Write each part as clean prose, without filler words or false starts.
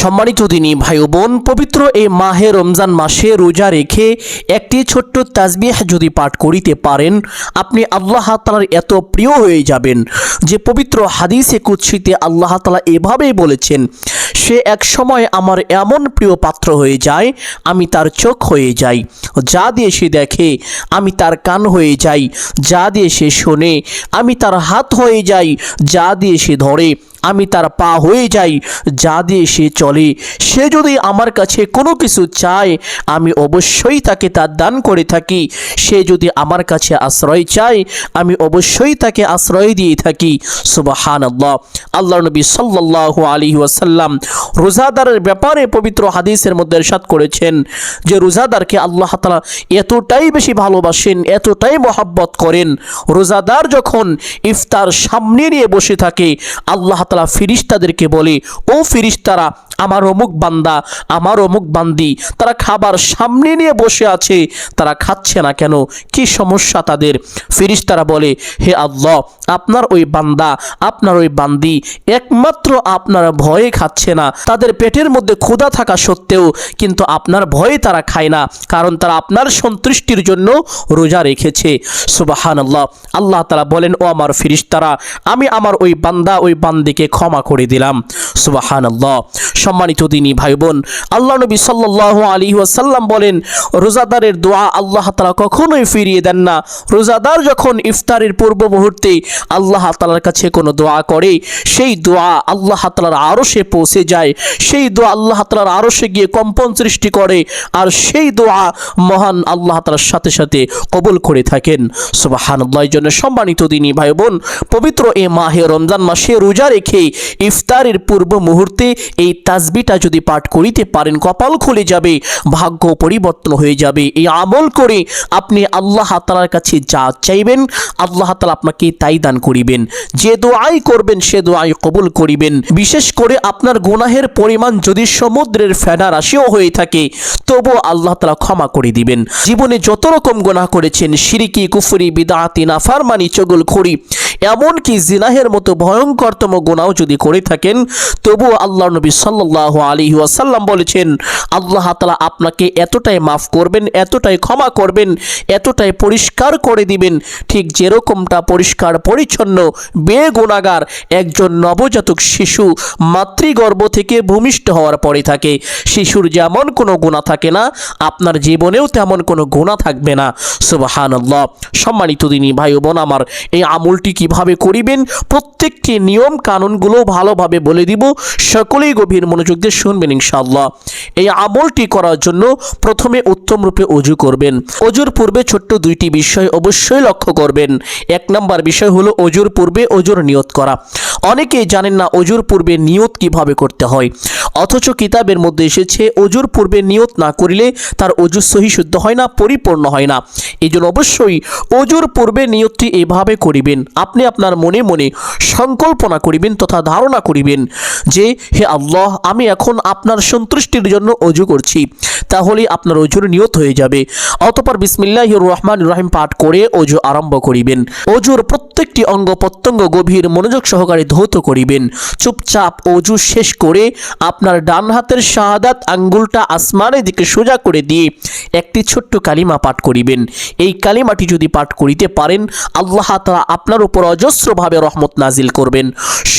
সম্মানিত দিনী ভাই ও বোন, পবিত্র এই মাহে রমজান মাসে রোজা রেখে একটি ছোট্ট তাসবিহ যদি পাঠ করিতে পারেন, আপনি আল্লাহ তাআলার এত প্রিয় হয়ে যাবেন যে পবিত্র হাদিসে কুদসিতে আল্লাহ তাআলা এভাবেই বলেছেন, সে এক সময় আমার এমন প্রিয় পাত্র হয়ে যায়, আমি তার চোখ হয়ে যাই, যা দিয়ে সে দেখে আমি তার কান হয়ে যাই, যা দিয়ে সে শোনে আমি তার হাত হয়ে যাই, যা দিয়ে সে ধরে আমি তার পা হয়ে যাই, যা দিয়ে সে চলে। সে যদি আমার কাছে কোনো কিছু চায় আমি অবশ্যই তাকে তা দান করে থাকি। সে যদি আমার কাছে আশ্রয় চায় আমি অবশ্যই তাকে আশ্রয় দিয়ে থাকি। সুবহানাল্লাহ। আল্লাহর নবী সাল্লাল্লাহু আলাইহি ওয়াসাল্লাম রোজাদারের ব্যাপারে পবিত্র হাদিসের মধ্যে ইরশাদ করেছেন যে রোজাদারকে আল্লাহ তাআলা এতটাই বেশি ভালোবাসেন, এতটাই মহব্বত করেন, রোজাদার যখন ইফতার সামনে নিয়ে বসে থাকে আল্লাহ তাআলা ফেরেশতাদেরকে বলে, ও ফেরেশতারা, আমার অমুক বান্দা, আমার অমুক বান্দি তারা খাবার সামনে নিয়ে বসে আছে, তারা খাচ্ছে না কেন, কি সমস্যা তাদের? ফেরেশতারা বলে, হে আল্লাহ, আপনার ওই বান্দা, আপনার ওই বান্দি একমাত্র আপনার ভয়ে খাচ্ছে না। তাদের পেটের মধ্যে ক্ষুধা থাকা সত্ত্বেও কিন্তু আপনার ভয়ে তারা খায় না, কারণ তারা আপনার সন্তুষ্টির জন্য রোজা রেখেছে। সুবহানাল্লাহ। আল্লাহ তাআলা বলেন, ও আমার ফেরেশতারা, আমি আমার ওই বান্দা, ওই বান্দিকে ক্ষমা করে দিলাম। সুবহানাল্লাহ। সম্মানিত দিনী ভাই বোন, আল্লাহ নবী সাল্লাল্লাহু আলাইহি ওয়াসাল্লাম বলেন, রোজাদারের দোয়া আল্লাহ তাআলা কখনোই ফিরিয়ে দেন না। রোজাদার যখন ইফতারের পূর্ব মুহূর্তে আল্লাহ তাআলার কাছে কোনো দোয়া করে, সেই দোয়া আল্লাহ তাআলার আরশে পৌঁছে যায়, সেই দোয়া আল্লাহ তাআলার আরশে গিয়ে কম্পন সৃষ্টি করে, আর সেই দোয়া মহান আল্লাহ তাআলার সাথে সাথে কবুল করে থাকেন। সুবহানাল্লাহ। এই জন্য সম্মানিত দিনী ভাই বোন, পবিত্র এই মাহে রমজান মাসে রোজা রেখে ইফতারের পূর্ব মুহূর্তে এই তাসবিহটা যদি পাঠ করিতে পারেন, কপাল খুলে যাবে, ভাগ্য পরিবর্তন হয়ে যাবে। এই আমল করে আপনি আল্লাহ তাআলার কাছে যা চাইবেন আল্লাহ তাআলা আপনাকে তাই দান করিবেন। যে দোয়াই করবেন সে দোয়াই কবুল করিবেন। বিশেষ করে আপনার গুনাহের পরিমাণ যদি সমুদ্রের ফেনা রাশিও হয়ে থাকে তবুও আল্লাহ তাআলা ক্ষমা করে দিবেন। জীবনে যত রকম গুনাহ করেছেন, শিরকি, কুফরি, বিদআতি, নাফরমানি, চগলখড়ি, এমনকি জিনাহের মতো ভয়ঙ্করতম গুনাহ যদি করে থাকেন তবুও আল্লাহর নবী সাল্লাল্লাহু আলাইহি ওয়াসাল্লাম বলেছেন, আল্লাহ তাআলা আপনাকে এতটাই মাফ করবেন, এতটাই ক্ষমা করবেন, এতটাই পরিষ্কার করে দিবেন, ঠিক যেরকমটা পরিষ্কার পরিচ্ছন্ন বেগুনাহগার একজন নবজাতক শিশু মাতৃগর্ভ থেকে ভূমিষ্ঠ হওয়ার পরে থাকে। শিশুর যেমন কোনো গুনাহ থাকে না, আপনার জীবনেও তেমন কোনো গুনাহ থাকবে না। সুবহানাল্লাহ। সম্মানিত দিনী ভাই ও বোন আমার, এই আমলটি কিভাবে করিবেন প্রত্যেকটি নিয়ম কানুনগুলো ভালোভাবে বলে দিব, সকলেই গভীর মনোযোগ দিয়ে শুনবেন ইনশাআল্লাহ। এই আমলটি করার জন্য প্রথমে উত্তম রূপে ওযু করবেন। ওযুর পূর্বে ছোট্ট দুইটি বিষয় অবশ্যই লক্ষ্য করবেন। এক নম্বর বিষয় হলো ওযুর পূর্বে ওযুর নিয়ত করা। অনেকেই জানেন না ওযুর পূর্বে নিয়ত কিভাবে করতে হয়, অথচ কিতাবের মধ্যে এসেছে ওযুর পূর্বে নিয়ত না করিলে তার ওযু সহি শুদ্ধ হয় না, পরিপূর্ণ হয় না। এই জন্য অবশ্যই ওযুর পূর্বে নিয়তটি এভাবে করিবেন। আপনি আপনার মনে মনে সংকল্পনা করিবেন তথা ধারণা করিবেন যে, হে আল্লাহ, আমি এখন আপনার সন্তুষ্টির জন্য ওযু করছি, তাহলে আপনার ওযুর নিয়ত হয়ে যাবে। অতঃপর বিসমিল্লাহির রহমানির রহিম পাঠ করে ওযু আরম্ভ করিবেন। ওযুর প্রত্যেকটি অঙ্গ প্রত্যঙ্গ গভীর মনোযোগ সহকারে ধৌত করিবেন। চুপচাপ ওযু শেষ করে আপনার ডান হাতের শাহাদাত আঙ্গুলটা আসমানের দিকে সোজা করে দিয়ে একটি ছোট্ট কালিমা পাঠ করিবেন। এই কালিমাটি যদি পাঠ করিতে পারেন আল্লাহ তাআলা আপনার উপর অজস্রভাবে রহমত নাজিল করবেন,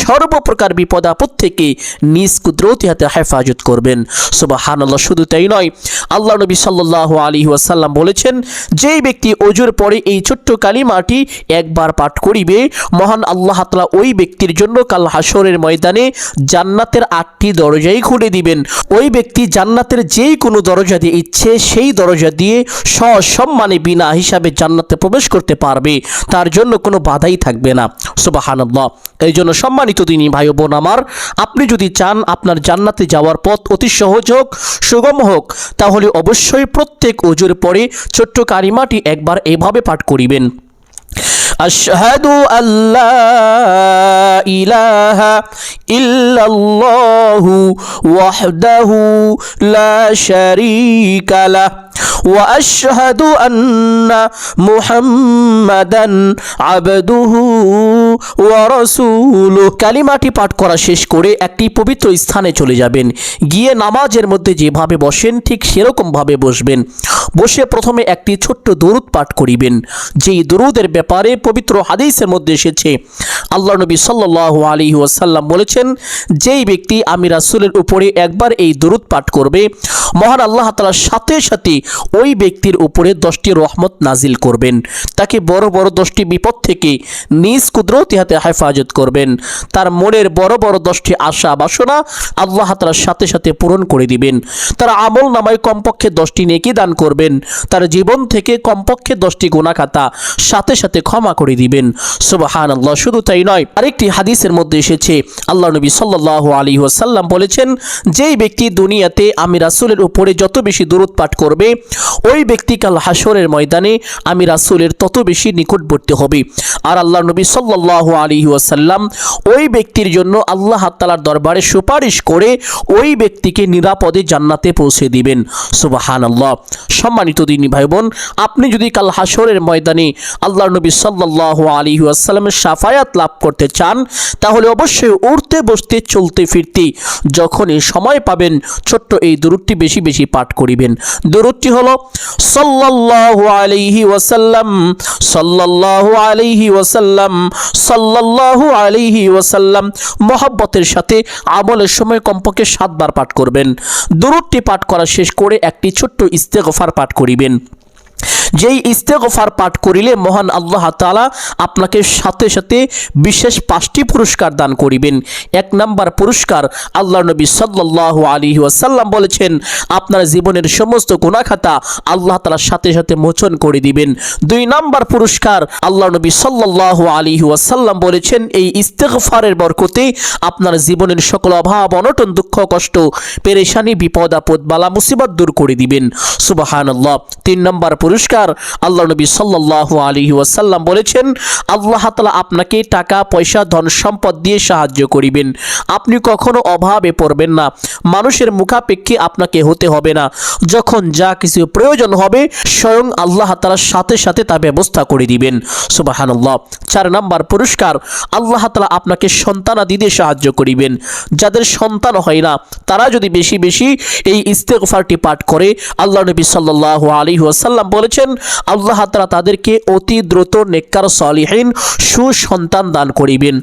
সর্বপ্রকার বিপদ আপদ থেকে নিজ কুদরতি হাতে হেফাজত করবেন। সুবহানাল্লাহ। শুধু তাই নয়, আল্লাহ নবী সাল্লাল্লাহু আলাইহি ওয়াসাল্লাম বলেছেন, যেই ব্যক্তি ওযুর পরে এই ছোট্ট কালিমাটি একবার পাঠ করিবে, মহান আল্লাহ তাআলা ওই ব্যক্তির জন্য কাল হাসরের ময়দানে জান্নাতের 8টি দরজাই খুলে দিবেন। ওই ব্যক্তি জান্নাতের যেই কোনো দরজা দিয়ে ইচ্ছে সেই দরজা দিয়ে সসম্মানে বিনা হিসাবে জান্নাতে প্রবেশ করতে পারবে, তার জন্য কোনো বাধাই থাকবে না। সুবহানাল্লাহ। এই জন্য সম্মানিত দিনী ভাই বোন আমার, আপনি যদি চান আপনার জান্নাতে যাওয়ার পথ অতি সহজ হোক, সুগম হোক, তাহলে অবশ্যই প্রত্যেক ওযুর পরে ছোট্ট কালিমাটি একবার এভাবে পাঠ করিবেন। আশহাদু আল্লা ইলাহা ইল্লাল্লাহু ওয়াহদাহু লা শারীকা লাহ ওয়া আশহাদু আন্না মুহাম্মাদান আবদুহু ওয়া রাসূলুহু। কালিমাটি পাঠ করা শেষ করে একটি পবিত্র স্থানে চলে যাবেন। গিয়ে নামাজের মধ্যে যেভাবে বসেন ঠিক সেরকম ভাবে বসবেন। বসে প্রথমে একটি ছোট্ট দরুদ পাঠ করিবেন। যেই দরুদের ব্যাপারে পবিত্র হাদিসের মধ্যে এসেছে, আল্লাহ নবী সাল্লাল্লাহু আলাইহি ওয়াসাল্লাম বলেছেন, যেই ব্যক্তি আমি রাসূলের উপরে একবার এই দরুদ পাঠ করবে, মহান আল্লাহ তাআলা সাথে সাথে ওই ব্যক্তির উপরে 10টি রহমত নাজিল করবেন। তাকে বড় বড় 10টি বিপদ থেকে নিজ কুদরতি হাতে হেফাজত করবেন। তার মনের বড় বড় 10টি আশা বাসনা আল্লাহ তাআলার সাথে সাথে পূরণ করে দিবেন। তার আমল নামায় কমপক্ষে 10টি নেকি দান করবেন। তার জীবন থেকে কমপক্ষে 10টি গুনাহ খাতা সাথে সাথে ক্ষমা করে দিবেন। সুবহানাল্লাহ। শুধু তাই নয়, আরেকটি হাদিসের মধ্যে এসেছে, আল্লাহ নবী সাল্লাল্লাহু আলাইহি ওয়াসাল্লাম বলেছেন, যেই ব্যক্তি দুনিয়াতে আমি রাসূলের উপরে যত বেশি দরুদ পাঠ করবে, ওই ব্যক্তি কাল হাসরের ময়দানে আমি রাসূলের তত বেশি নিকটবর্তী হবে। আর আল্লাহ নবী সাল্লাল্লাহু আলাইহি ওয়াসাল্লাম ওই ব্যক্তির জন্য আল্লাহ তাআলার দরবারে সুপারিশ করে ওই ব্যক্তিকে নিরাপদে জান্নাতে পৌঁছে দিবেন। সুবহানাল্লাহ। সম্মানিত দিনী ভাই বোন, আপনি যদি কাল হাসরের ময়দানে আল্লাহ নবী সাল্লাল্লাহু আলাইহি ওয়াসাল্লামের শাফায়াত লাভ করতে চান, তাহলে অবশ্যই উঠতে বসতে চলতে ফিরতে যখনই সময় পাবেন ছোট্ট এই দরুদটি বেশি বেশি পাঠ করিবেন। দরুদটি হলো সাল্লাল্লাহু আলাইহি ওয়াসাল্লাম, সাল্লাল্লাহু আলাইহি ওয়াসাল্লাম, সাল্লাল্লাহু আলাইহি ওয়াসাল্লাম। মহব্বতের সাথে আমলের সময় কমপক্ষে 7 বার পাঠ করবেন। দরুদটি পাঠ করা শেষ করে একটি ছোট্ট ইস্তেগফার পাঠ করিবেন। যেই ইস্তেগফার পাঠ করিলে মহান আল্লাহ তাআলা আপনাকে সাথে সাথে বিশেষ 5টি পুরস্কার দান করিবেন। 1 নাম্বার পুরস্কার, আল্লাহ নবী সাল্লাল্লাহু আলাইহি ওয়াসাল্লাম বলেছেন, আপনার জীবনের সমস্ত গুনাহ খাতা আল্লাহ তাআলা সাথে সাথে মোচন করে দিবেন। 2 নাম্বার পুরস্কার, আল্লাহ নবী সাল্লাল্লাহু আলাইহি ওয়াসাল্লাম বলেছেন, এই ইস্তেগফারের বরকতে আপনার জীবনের সকল অভাব অনটন দুঃখ কষ্ট পেরেশানি বিপদ আপদ বালা মুসিবত দূর করে দিবেন। সুবহানাল্লাহ। 3 নাম্বার পুরস্কার, আল্লাহ নবী সাল্লাল্লাহু আলাইহি ওয়াসাল্লাম বলেছেন, আল্লাহ তাআলা আপনাকে টাকা পয়সা ধন সম্পদ দিয়ে সাহায্য করিবেন। আপনি কখনো অভাবে পড়বেন না। মানুষের মুখাপেক্ষী আপনাকে হতে হবে না। যখন যা কিছু প্রয়োজন হবে স্বয়ং আল্লাহ তাআলার সাথে সাথে তা ব্যবস্থা করে দিবেন। সুবহানাল্লাহ। 4 নাম্বার পুরস্কার, আল্লাহ তাআলা আপনাকে সন্তানাদি দিয়ে সাহায্য করিবেন। যাদের সন্তান হয় না তারা যদি বেশি বেশি এই ইস্তেগফারটি পাঠ করে, আল্লাহ নবী সাল্লাল্লাহু আলাইহি ওয়াসাল্লাম বলেছেন, আল্লাহ তাআলা তাদেরকে অতি দ্রুত নেককার সালিহিন সুসন্তান দান করিবেন,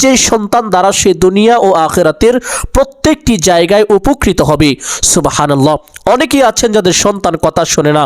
যে সন্তান দ্বারা সে দুনিয়া ও আখিরাতের প্রত্যেকটি জায়গায় উপকৃত হবে। সুবহানাল্লাহ। অনেকেই আছেন যাদের সন্তান কথা শোনে না,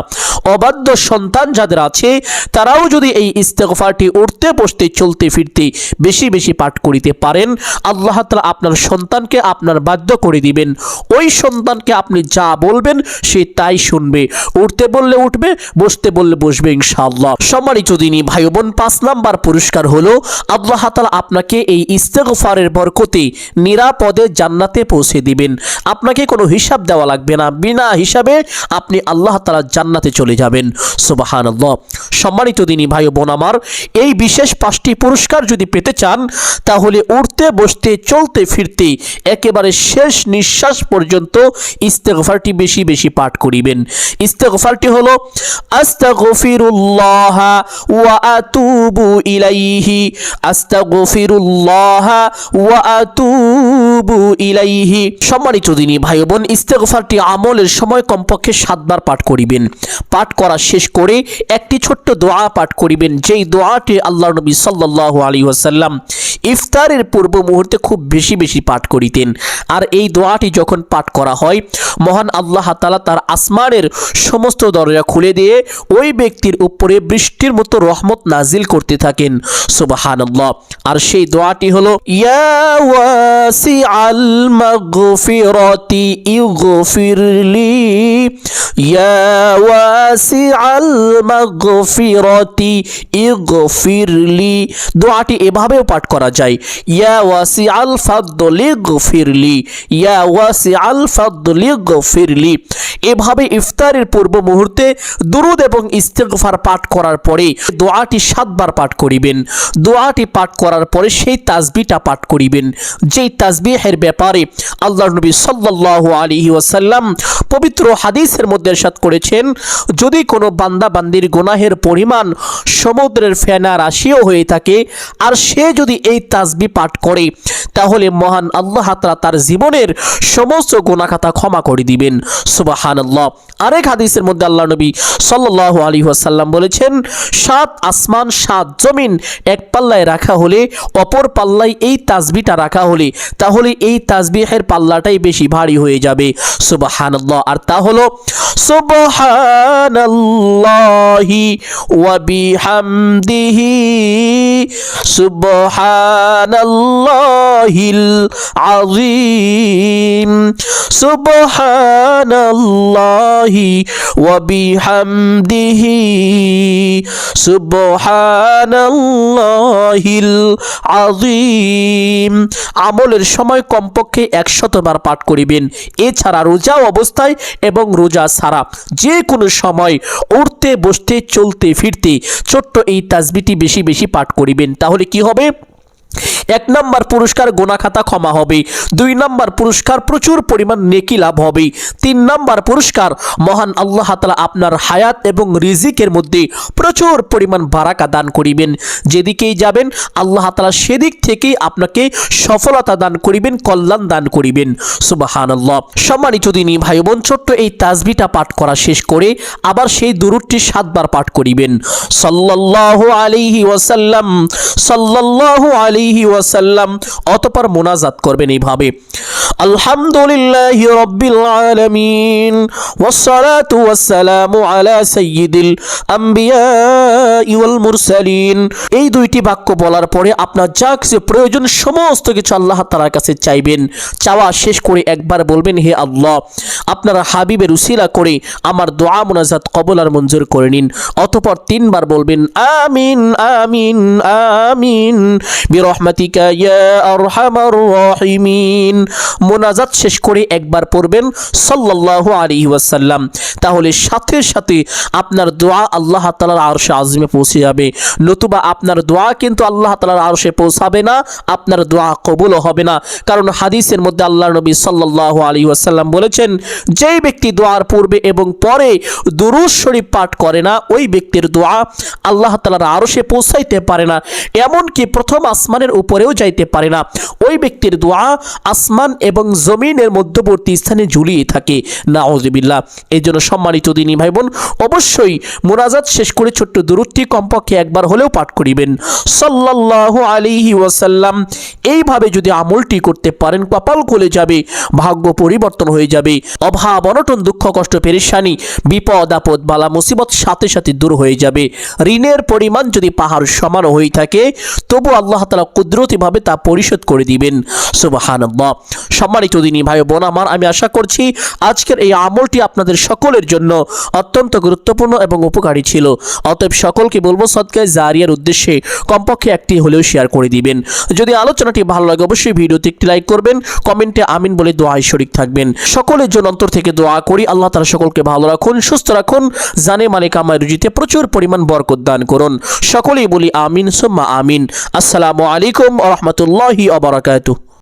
অবাধ্য সন্তান যাদের আছে, তারাও যদি এই ইস্তেগফারটি উঠতে বসতে চলতে ফিরতে বেশি বেশি পাঠ করিতে পারেন, আল্লাহ তাআলা আপনার সন্তানকে আপনার বাধ্য করে দিবেন। ওই সন্তানকে আপনি যা বলবেন সে তাই শুনবে, উঠতে বললে উঠবে, বসতে বললে বসবে ইনশাআল্লাহ। সম্মানিত দিনী ভাই বোন, 5 নাম্বার পুরস্কার হলো আল্লাহ তাআলা আপনাকে এই ইস্তেগফারের বরকতে নিরাপদে জান্নাতে পৌঁছে দিবেন। আপনাকে কোনো হিসাব দেওয়া লাগবে না, বিনা হিসাবে আপনি আল্লাহ তাআলার জান্নাতে চলে যাবেন। সুবহানাল্লাহ। সম্মানিত দিনী ভাই বোন আমার, এই বিশেষ 5টি পুরস্কার যদি পেতে চান, তাহলে উঠতে বসতে চলতে ফিরতে একেবারে শেষ নিঃশ্বাস পর্যন্ত ইস্তেগফারটি বেশি বেশি পাঠ করিবেন। ইস্তেগফারটি হলো আস্তাগফিরুল্লাহ ওয়া আতুবু ইলাইহি, আস্তাগফিরুল্লাহ ওয়া আতুবু ইলাইহি। সম্মানিত দিনী ভাই বোন, ইস্তেগফারটি আমলের সময় কমপক্ষে 7 বার পাঠ করিবেন। পাঠ করা শেষ করে একটি ছোট্ট দোয়া পাঠ করিবেন, যেই দোয়াটি আল্লাহ নবী সাল্লাল্লাহু আলাইহি ওয়াসাল্লাম ইফতারের পূর্ব মুহূর্তে খুব বেশি বেশি পাঠ করিতেন। আর এই দোয়াটি যখন পাঠ করা হয়, মহান আল্লাহ তাআলা তার আসমানের সমস্ত দরজা খুলে দিয়ে ওই ব্যক্তির উপরে বৃষ্টির মতো রহমত নাজিল করতে থাকেন। সুবহানাল্লাহ। আর সেই দোয়াটি হলো, ইয়া ওয়াসিআল মাগফিরাতি ইগফিরলি ইয়া ওয়াসিআল মাগফিরাতি ইগফিরলি। দোয়াটি এভাবেও পাঠ করা যায়, ইয়া ওয়াসিআল ফাদলি ইগফিরলি, ইয়া ওয়াসিআল ফাদলি ইগফিরলি। এভাবে ইফতারের পূর্ব মুহূর্তে দুরুদ এবং ইস্তিগফার পাঠ করার পরে দোয়াটি 7 বার পাঠ করিবেন। দোয়াটি পাঠ করার পরে সেই তাসবিহটা পাঠ করিবেন, যেই তাসবিহের ব্যাপারে আল্লাহর নবী সাল্লাল্লাহু আলাইহি ওয়াসাল্লাম পবিত্র হাদিসের মধ্যে ইরশাদ করেছেন, যদি কোনো বান্দা বান্দির গুনাহের পরিমাণ সমুদ্রের ফেনা রাশিও হয়ে থাকে আর সে যদি এই তাসবিহ পাঠ করে, তাহলে মহান আল্লাহ তাআলা তার জীবনের সমস্ত গুনাহ খাতা ক্ষমা করে দিবেন। সুবহানাল্লাহ। আরেক হাদিসের মধ্যে আল্লাহর নবী সাল্লাল্লাহু আলাইহি ওয়াসাল্লাম বলেছেন, 7 আসমান 7 জমিন এক পাল্লায় রাখা হলে, অপর পাল্লায় এই তাসবিহটা রাখা হলে, তাহলে এই তাসবিহের পাল্লাটাই বেশি ভারী হয়ে যাবে। সুবহানাল্লাহ। আর তা হলো সুবহানাল্লাহি ওয়া বিহামদিহি সুবহানাল্লাহিল আযীম, সুবহানাল্লাহি ওয়া বিহামদিহি সুবহানাল্লাহিল আযীম। আমলের সময় কমপক্ষে 100 বার পাঠ করিবেন। এছাড়া রোজা অবস্থায় এবং রোজা ছাড়া যে কোনো সময় উঠতে বসতে চলতে ফিরতে ছোট্ট এই তাসবিহটি বেশি বেশি পাঠ করিবেন। তাহলে কি হবে? 1 নম্বর পুরস্কার গুনাহ খাতা ক্ষমা হবে, 2 নম্বর পুরস্কার প্রচুর পরিমাণ নেকি লাভ হবে, 3 নম্বর পুরস্কার মহান আল্লাহ তাআলা আপনার হায়াত এবং রিজিকের মধ্যে প্রচুর পরিমাণ বারাকা দান করিবেন। যেদিকেই যাবেন আল্লাহ তাআলা সেদিক থেকেই আপনাকে সফলতা দান করিবেন, কল্যাণ দান করিবেন। সুবহানাল্লাহ। সম্মানিত দিনী ভাই বোন, ছোট্ট এই তাসবিহটা পাঠ করা শেষ করে আবার সেই দুরূদটি 7 বার পাঠ করিবেন। সাল্লাল্লাহু আলাইহি ওয়াসাল্লাম, সাল্লাল্লাহু আলাইহি ওয়াসাল্লাম। অতঃপর মুনাজাত করবেন এইভাবে, আলহামদুলিল্লাহি রাব্বিল আলামিন ওয়াসসালাতু ওয়াসসালামু আলা সাইয়্যিদিল আম্বিয়া ওয়াল মুরসালিন। এই 2টি বাক্য বলার পরে আপনার যা কিছু প্রয়োজন সমস্ত কিছু আল্লাহ তাআলার কাছে চাইবেন। চাওয়া শেষ করে একবার বলবেন, হে আল্লাহ, আপনার হাবিবের উসিলা করে আমার দোয়া মুনাজাত কবুল আর মঞ্জুর করে নিন। অতঃপর 3 বার বলবেন, আমিন আমিন আমিন বিরহমাতিকা ইয়া আরহামার রাহিমিন। মুনাজাত শেষ করে একবার পড়বেন সাল্লাল্লাহু আলাইহি ওয়াসাল্লাম। তাহলে সাথে সাথে আপনার দোয়া আল্লাহ তাআলার আরশে আজিমে পৌঁছে যাবে। নতুবা আপনার দোয়া কিন্তু আল্লাহ তাআলার আরশে পৌঁছাবে না, আপনার দোয়া কবুলও হবে না। কারণ হাদিসের মধ্যে আল্লাহর নবী সাল্লাল্লাহু আলাইহি ওয়াসাল্লাম বলেছেন, যেই ব্যক্তি দোয়ার পূর্বে এবং পরে দুরূদ শরীফ পাঠ করে না, ওই ব্যক্তির দোয়া আল্লাহ তাআলার আরশে পৌঁছাইতে পারে না, এমনকি প্রথম আসমানের উপরেও যাইতে পারে না। ওই ব্যক্তির দোয়া আসমান এবং জমিনের মধ্যবর্তী স্থানে ঝুলিয়ে থাকে। নাউযুবিল্লাহ। এই জন্য সম্মানিত দিনী ভাই বোন, অবশ্যই মুনাজাত শেষ করে ছোট্ট দুরূদটি কমপক্ষে একবার হলেও পাঠ করিবেন, সাল্লাল্লাহু আলাইহি ওয়াসাল্লাম। এইভাবে যদি আমলটি করতে পারেন, কপাল খুলে যাবে, ভাগ্য পরিবর্তন হয়ে যাবে। অভাব অনটন দুঃখ কষ্ট পেরেশানি বিপদ আপদ বালা মুসিবত সাথে সাথে দূর হয়ে যাবে। ঋণের পরিমাণ যদি পাহাড় সমান হয়ে থাকে, তবু আল্লাহ তাআলা কুদরতিভাবে তা পরিশোধ করে দিবেন। সুবহানাল্লাহ। সম্মানিত দিনী ভাই বোন আমার, আমি আশা করছি আজকের এই আমলটি আপনাদের সকলের জন্য অত্যন্ত গুরুত্বপূর্ণ এবং উপকারী ছিল। অতএব সকলকে বলবো, সদকায়ে জারিয়ার উদ্দেশ্যে কমপক্ষে একটি হলেও শেয়ার করে দিবেন। যদি আলোচনাটি ভালো লাগে অবশ্যই ভিডিওতে একটি লাইক করবেন, কমেন্টে আমিন বলে দোয়ায় শরীক থাকবেন। সকলের জন্য অন্তর থেকে দোয়া করি, আল্লাহ তাআলা সকলকে ভালো রাখুন, সুস্থ রাখুন, জানে মানে কামায় রুজিতে প্রচুর পরিমাণ বরকত দান করুন। সকলেই বলি আমিন সুম্মা আমিন। আসসালামু আলাইকুম ওয়া রাহমাতুল্লাহি ওয়া বারাকাতুহু।